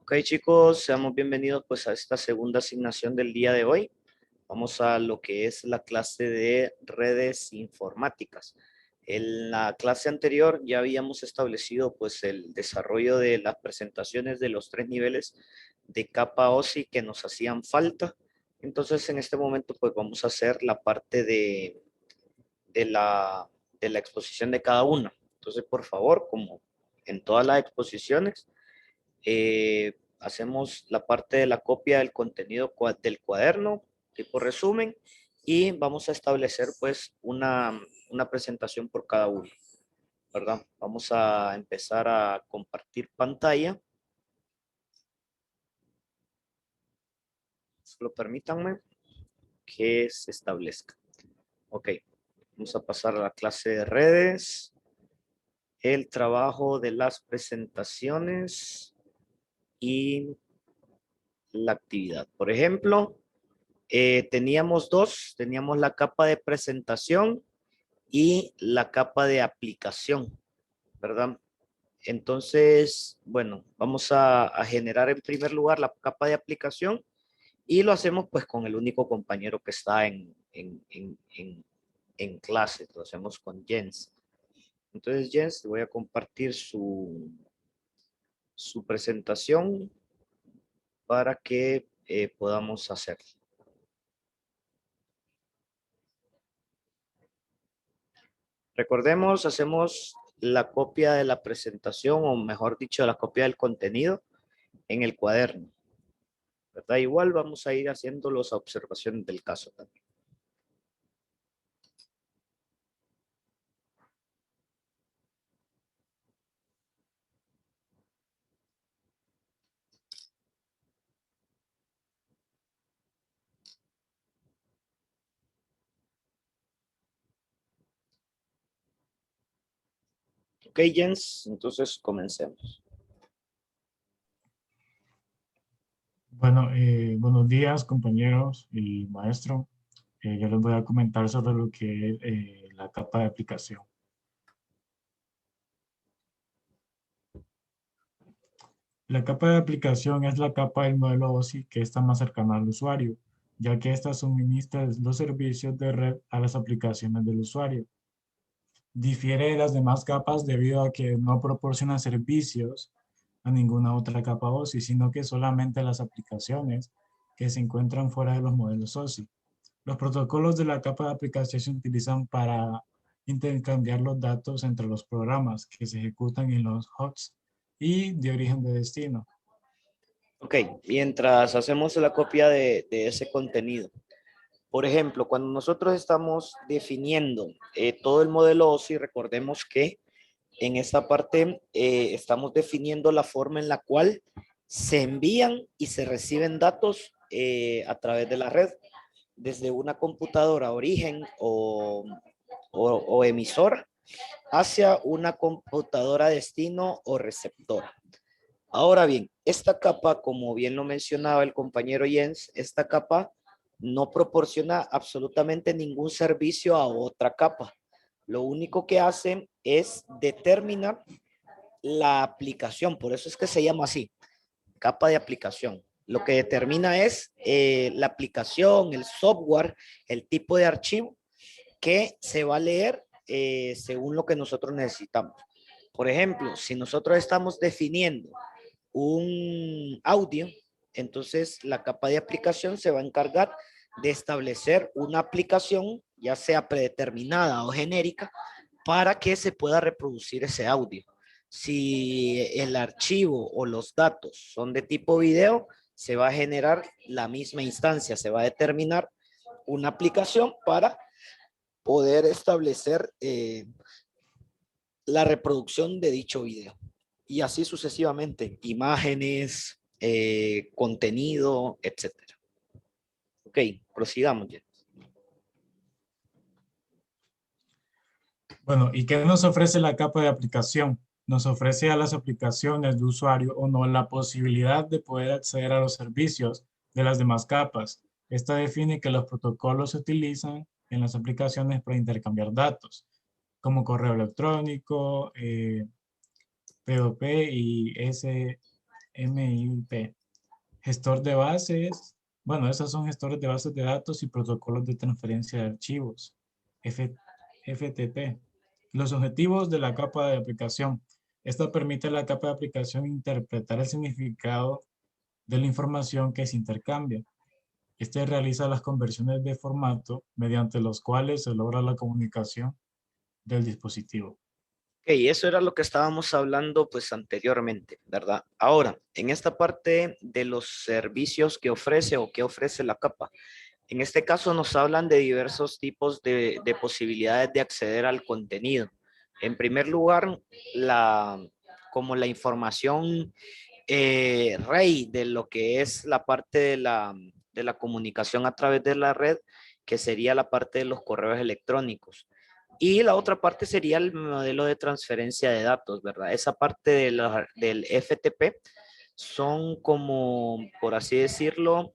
Ok, chicos, seamos bienvenidos pues a esta segunda asignación del día de hoy. Vamos a lo que es la clase de redes informáticas. En la clase anterior ya habíamos establecido pues el desarrollo de las presentaciones de los 3 niveles de capa OSI que nos hacían falta. Entonces en este momento pues vamos a hacer la parte de la, de la exposición de cada una. Entonces por favor, como en todas las exposiciones, hacemos la parte de la copia del contenido del cuaderno, tipo resumen, y vamos a establecer pues una presentación por cada uno, ¿verdad? Vamos a empezar a compartir pantalla. Solo permítanme que se establezca. Ok, vamos a pasar a la clase de redes, el trabajo de las presentaciones y la actividad. Por ejemplo, teníamos teníamos la capa de presentación y la capa de aplicación, ¿verdad? Entonces, bueno, vamos a generar en primer lugar la capa de aplicación y lo hacemos pues con el único compañero que está en clase, lo hacemos con Jens. Entonces, Jens, te voy a compartir su presentación para que podamos hacerlo. Recordemos, hacemos la copia de la presentación, o mejor dicho, la copia del contenido en el cuaderno, ¿verdad? Igual vamos a ir haciendo las observaciones del caso también. Ok, Jens, entonces comencemos. Bueno, buenos días compañeros y maestro. Yo les voy a comentar sobre lo que es la capa de aplicación. La capa de aplicación es la capa del modelo OSI que está más cercana al usuario, ya que ésta suministra los servicios de red a las aplicaciones del usuario. Difiere de las demás capas debido a que no proporciona servicios a ninguna otra capa OSI, sino que solamente a las aplicaciones que se encuentran fuera de los modelos OSI. Los protocolos de la capa de aplicación se utilizan para intercambiar los datos entre los programas que se ejecutan en los hosts y de origen de destino. Ok, mientras hacemos la copia de ese contenido. Por ejemplo, cuando nosotros estamos definiendo todo el modelo OSI, recordemos que en esta parte estamos definiendo la forma en la cual se envían y se reciben datos a través de la red, desde una computadora origen o emisora hacia una computadora destino o receptora. Ahora bien, esta capa, como bien lo mencionaba el compañero Jens, esta capa no proporciona absolutamente ningún servicio a otra capa. Lo único que hace es determinar la aplicación, por eso es que se llama así, capa de aplicación. Lo que determina es la aplicación, el software, el tipo de archivo que se va a leer según lo que nosotros necesitamos. Por ejemplo, si nosotros estamos definiendo un audio, entonces la capa de aplicación se va a encargar de establecer una aplicación, ya sea predeterminada o genérica, para que se pueda reproducir ese audio. Si el archivo o los datos son de tipo video, se va a generar la misma instancia, se va a determinar una aplicación para poder establecer la reproducción de dicho video. Y así sucesivamente, imágenes, contenido, etcétera. Ok, prosigamos ya. Bueno, ¿y qué nos ofrece la capa de aplicación? Nos ofrece a las aplicaciones de usuario o no la posibilidad de poder acceder a los servicios de las demás capas. Esta define que los protocolos se utilizan en las aplicaciones para intercambiar datos, como correo electrónico, P2P y MIP. Gestor de bases. Bueno, esos son gestores de bases de datos y protocolos de transferencia de archivos. FTP. Los objetivos de la capa de aplicación. Esta permite a la capa de aplicación interpretar el significado de la información que se intercambia. Este realiza las conversiones de formato mediante los cuales se logra la comunicación del dispositivo. Ok, eso era lo que estábamos hablando pues anteriormente, ¿verdad? Ahora, en esta parte de los servicios que ofrece o que ofrece la capa, en este caso nos hablan de diversos tipos de posibilidades de acceder al contenido. En primer lugar, como la información rey de lo que es la parte de la comunicación a través de la red, que sería la parte de los correos electrónicos. Y la otra parte sería el modelo de transferencia de datos, ¿verdad? Esa parte del FTP son como, por así decirlo,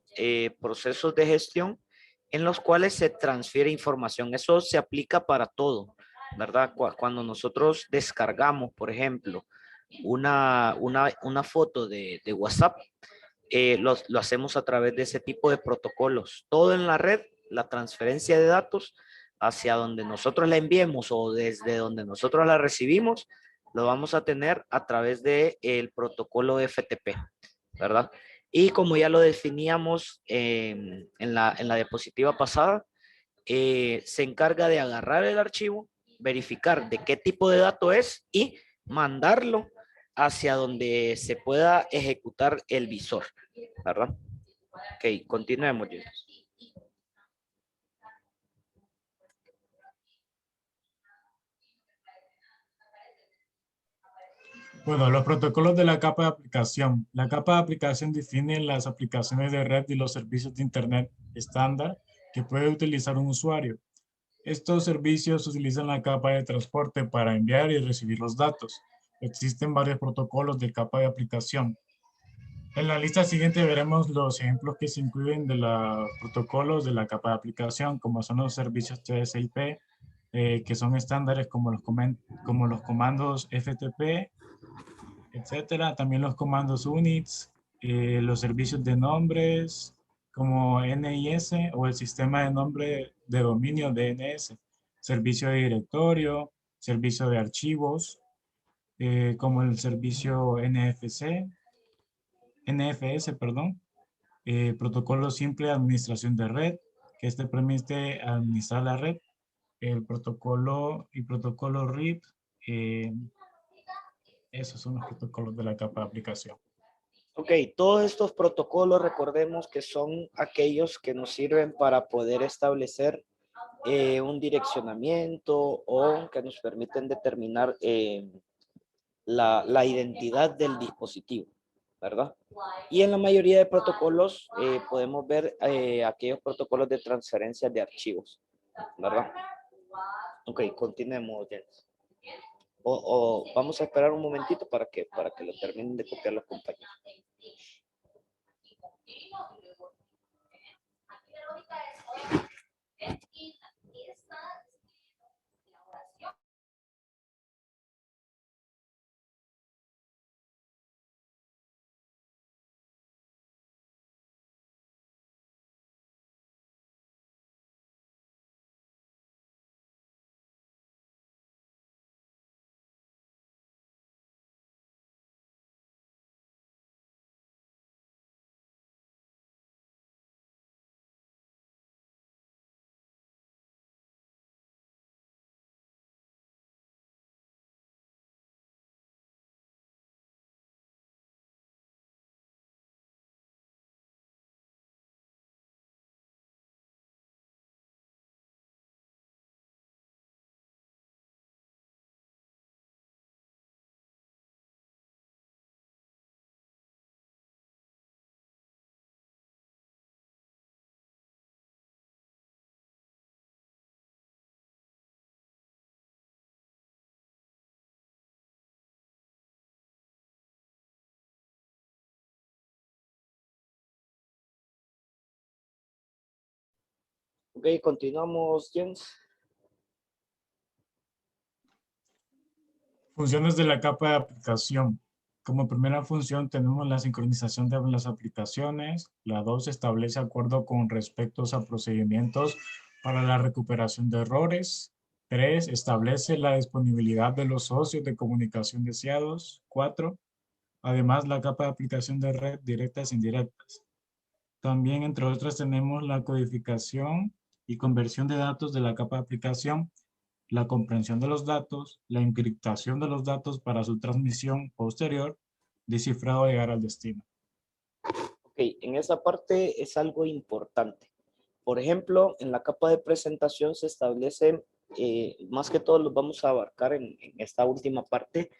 procesos de gestión en los cuales se transfiere información. Eso se aplica para todo, ¿verdad? Cuando nosotros descargamos, por ejemplo, una foto de WhatsApp, lo hacemos a través de ese tipo de protocolos. Todo en la red, la transferencia de datos hacia donde nosotros la enviemos o desde donde nosotros la recibimos, lo vamos a tener a través del protocolo FTP, ¿verdad? Y como ya lo definíamos en la diapositiva pasada, se encarga de agarrar el archivo, verificar de qué tipo de dato es y mandarlo hacia donde se pueda ejecutar el visor, ¿verdad? Ok, continuemos. Bueno, los protocolos de la capa de aplicación. La capa de aplicación define las aplicaciones de red y los servicios de Internet estándar que puede utilizar un usuario. Estos servicios utilizan la capa de transporte para enviar y recibir los datos. Existen varios protocolos de capa de aplicación. En la lista siguiente veremos los ejemplos que se incluyen de los protocolos de la capa de aplicación, como son los servicios TCP/IP, que son estándares como los comandos FTP, etcétera. También los comandos UNIX, los servicios de nombres como NIS o el sistema de nombre de dominio DNS, servicio de directorio, servicio de archivos, como el servicio NFS, perdón, protocolo simple de administración de red, que este permite administrar la red, el protocolo y protocolo RIP, eh, esos son los protocolos de la capa de aplicación. Ok, todos estos protocolos recordemos que son aquellos que nos sirven para poder establecer un direccionamiento o que nos permiten determinar la identidad del dispositivo, ¿verdad? Y en la mayoría de protocolos podemos ver aquellos protocolos de transferencia de archivos, ¿verdad? Ok, continuemos, Jens. O vamos a esperar un momentito para que lo terminen de copiar los compañeros. Ok, continuamos, Jens. Funciones de la capa de aplicación. Como primera función tenemos la sincronización de las aplicaciones. La 2 establece acuerdo con respecto a procedimientos para la recuperación de errores. 3 establece la disponibilidad de los socios de comunicación deseados. 4 además la capa de aplicación de red directas e indirectas. También, entre otras, tenemos la codificación y conversión de datos de la capa de aplicación, la comprensión de los datos, la encriptación de los datos para su transmisión posterior, descifrado llegar al destino. Ok, en esa parte es algo importante. Por ejemplo, en la capa de presentación se establece, más que todo los vamos a abarcar en esta última parte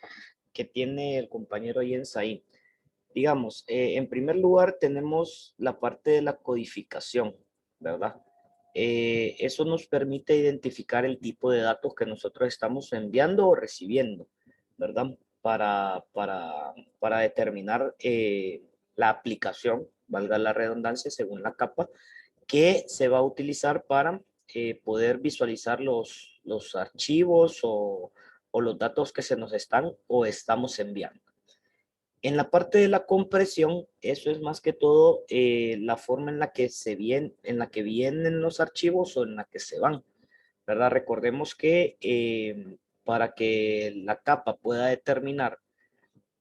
que tiene el compañero Jens ahí. Digamos, en primer lugar tenemos la parte de la codificación, ¿verdad? Eso nos permite identificar el tipo de datos que nosotros estamos enviando o recibiendo, ¿verdad? Para determinar la aplicación, valga la redundancia, según la capa, que se va a utilizar para poder visualizar los archivos o los datos que se nos están o estamos enviando. En la parte de la compresión, eso es más que todo la forma en la que en la que vienen los archivos o en la que se van, ¿verdad? Recordemos que para que la capa pueda determinar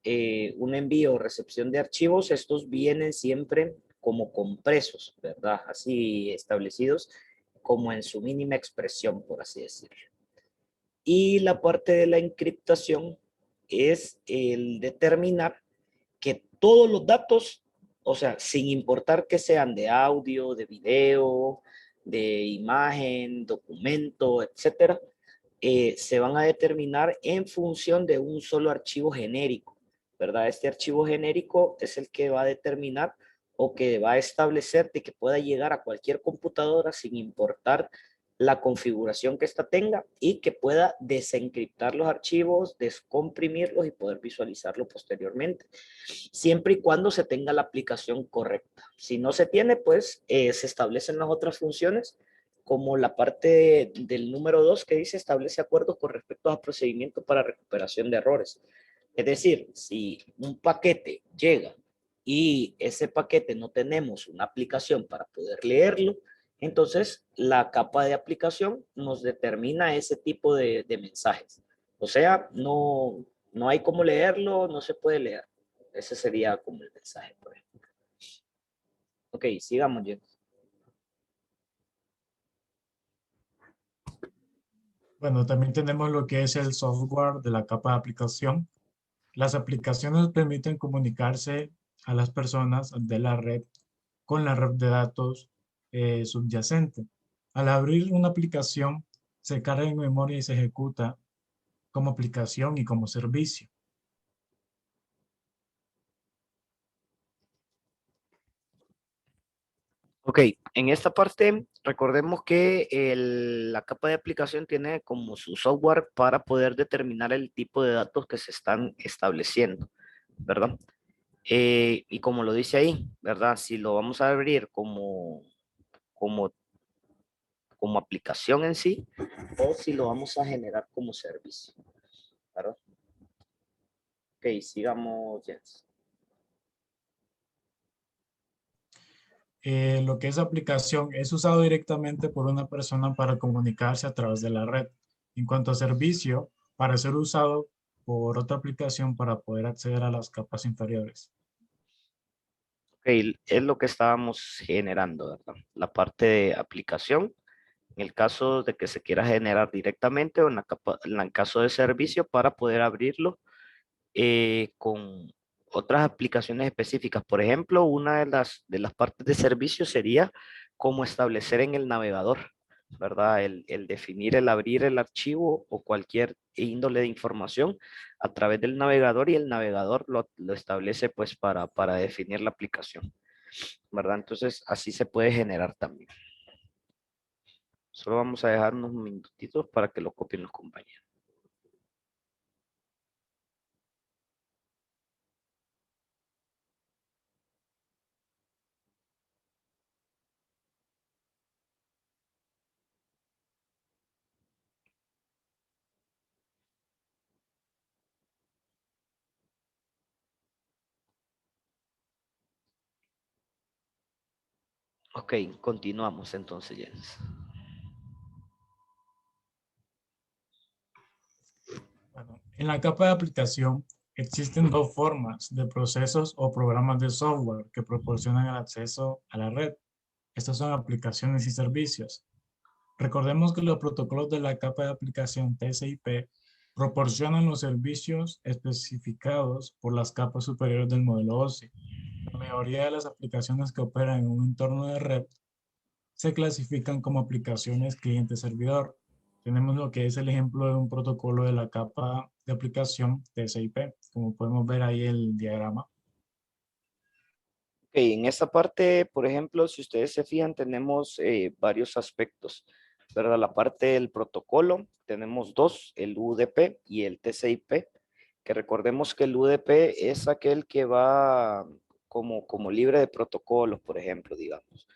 un envío o recepción de archivos, estos vienen siempre como compresos, ¿verdad? Así establecidos como en su mínima expresión, por así decirlo. Y la parte de la encriptación es el determinar que todos los datos, o sea, sin importar que sean de audio, de video, de imagen, documento, etcétera, se van a determinar en función de un solo archivo genérico, ¿verdad? Este archivo genérico es el que va a determinar o que va a establecer de que pueda llegar a cualquier computadora sin importar la configuración que ésta tenga y que pueda desencriptar los archivos, descomprimirlos y poder visualizarlo posteriormente, siempre y cuando se tenga la aplicación correcta. Si no se tiene, pues se establecen las otras funciones como la parte del número 2 que dice establece acuerdos con respecto a procedimientos para recuperación de errores. Es decir, si un paquete llega y ese paquete no tenemos una aplicación para poder leerlo, entonces la capa de aplicación nos determina ese tipo de mensajes. O sea, no hay cómo leerlo, no se puede leer. Ese sería como el mensaje, por ejemplo. Ok, sigamos, Jens. Bueno, también tenemos lo que es el software de la capa de aplicación. Las aplicaciones permiten comunicarse a las personas de la red con la red de datos subyacente. Al abrir una aplicación, se carga en memoria y se ejecuta como aplicación y como servicio. Ok, en esta parte recordemos que la capa de aplicación tiene como su software para poder determinar el tipo de datos que se están estableciendo, ¿verdad? Y como lo dice ahí, ¿verdad? Si lo vamos a abrir como, como aplicación en sí o si lo vamos a generar como servicio, ¿verdad? Ok, sigamos, Jens. Lo que es aplicación es usado directamente por una persona para comunicarse a través de la red. En cuanto a servicio, para ser usado por otra aplicación para poder acceder a las capas inferiores. Ok, es lo que estábamos generando, ¿verdad? La parte de aplicación, en el caso de que se quiera generar directamente o en en el caso de servicio para poder abrirlo con otras aplicaciones específicas. Por ejemplo, una de las partes de servicio sería cómo establecer en el navegador, ¿verdad? El definir, el abrir el archivo o cualquier índole de información a través del navegador y el navegador lo establece pues para definir la aplicación, ¿verdad? Entonces, así se puede generar también. Solo vamos a dejar unos minutitos para que lo copien los compañeros. Ok, continuamos entonces, Jens. Bueno, en la capa de aplicación existen dos formas de procesos o programas de software que proporcionan el acceso a la red. Estas son aplicaciones y servicios. Recordemos que los protocolos de la capa de aplicación TCP proporcionan los servicios especificados por las capas superiores del modelo OSI. La mayoría de las aplicaciones que operan en un entorno de red se clasifican como aplicaciones cliente-servidor. Tenemos lo que es el ejemplo de un protocolo de la capa de aplicación TCP, como podemos ver ahí el diagrama. Ok, en esta parte, por ejemplo, si ustedes se fijan, tenemos varios aspectos, ¿verdad? La parte del protocolo, tenemos dos, el UDP y el TCP, que recordemos que el UDP es aquel que va como libre de protocolos, por ejemplo, digamos,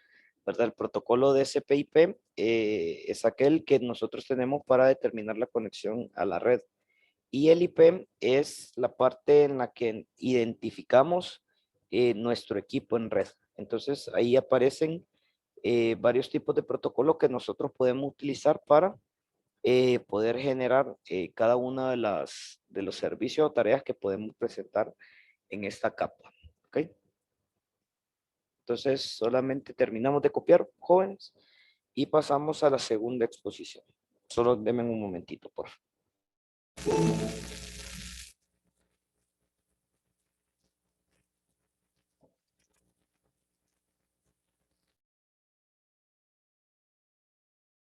¿verdad? El protocolo de SPIP es aquel que nosotros tenemos para determinar la conexión a la red. Y el IP es la parte en la que identificamos nuestro equipo en red. Entonces ahí aparecen varios tipos de protocolos que nosotros podemos utilizar para poder generar cada una de los servicios o tareas que podemos presentar en esta capa. ¿Ok? Entonces solamente terminamos de copiar, jóvenes, y pasamos a la segunda exposición. Solo denme un momentito, por favor.